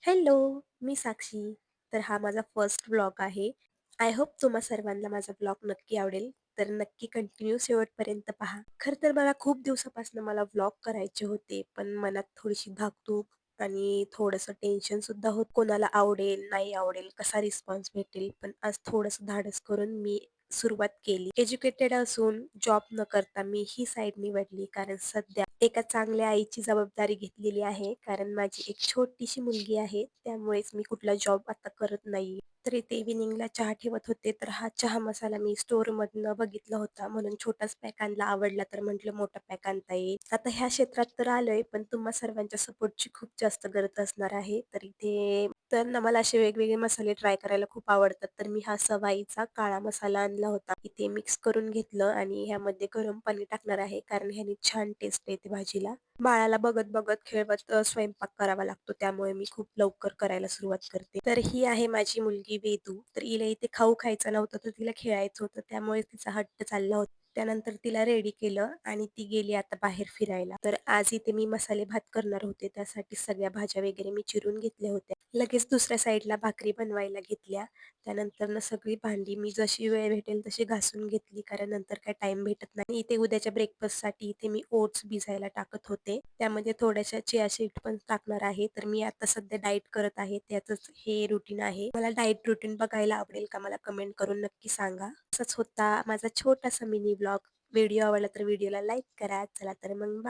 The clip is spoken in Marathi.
हॅलो, मी साक्षी. तर हा माझा फर्स्ट व्लॉग आहे. आय होप तुम्हा सर्वांना माझा व्लॉग नक्की आवडेल. तर नक्की कंटिन्यू शेवटपर्यंत पहा. खरं तर मला खूप दिवसापासून मला व्लॉग करायचे होते, पण मनात थोडीशी धाकधूक आणि थोडंसं टेन्शनसुद्धा होत. कोणाला आवडेल, नाही आवडेल, कसा रिस्पॉन्स भेटेल. पण आज थोडंसं धाडस करून मी सुरुवात केली. एज्युकेटेड असून जॉब न करता मी ही साईड निवडली, कारण सध्या एका चांगल्या आईची जबाबदारी घेतलेली आहे. कारण माझी एक छोटीशी मुलगी आहे, त्यामुळेच मी कुठला जॉब आता करत नाही. तर इथे इव्हिनिंगला चहा ठेवत होते, तर हा चहा मसाला मी स्टोअरमधनं बघितला होता, म्हणून छोटाच पॅक आणला. आवडला तर म्हटलं मोठा पॅक आणता येईल. आता ह्या क्षेत्रात तर आलोय, पण तुम्हा सर्वांच्या सपोर्टची खूप जास्त गरज असणार आहे. तर इथे तर ना मला असे वेगवेगळे मसाले ट्राय करायला खूप आवडतात. तर मी हा सवाईचा काळा मसाला आणला होता. इथे मिक्स करून घेतलं आणि ह्यामध्ये गरम पाणी टाकणार आहे, कारण ह्याने छान टेस्ट येते भाजीला. बाळाला बघत-बघत, खेळवत स्वयंपाक करावा लागतो, त्यामुळे मी खूप लवकर करायला सुरुवात करते. तर ही आहे माझी मुलगी वेदू. तर हिला इथे खाऊ खायचं नव्हतं, तर तिला खेळायचं होतं, त्यामुळे तिचा हट्ट चालला होता. त्यानंतर तिला रेडी केलं आणि ती गेली आता बाहेर फिरायला. तर आज इथे मी मसाले भात करणार होते, त्यासाठी सगळ्या भाज्या वगैरे मी चिरून घेतल्या होत्या. लगेच दुसऱ्या साईडला भाकरी बनवायला घेतल्या. त्यानंतरनं सगळी भांडी मी जशी वेळ भेटेल तशी घासून घेतली, कारण नंतर काय टाईम भेटत नाही. इथे उद्याच्या ब्रेकफास्टसाठी इथे मी ओट्स भिजायला टाकत होते. त्यामध्ये थोड्याशा चिया सीड पण टाकणार आहे. तर मी आता सध्या डाएट करत आहे, त्याचंच हे रुटीन आहे. मला डाएट रुटीन बघायला आवडेल का? मला कमेंट करून नक्की सांगा. असाच होता माझा छोटासा मिनी व्लॉग. व्हिडिओ आवडला तर व्हिडिओला लाईक करा. चला तर मग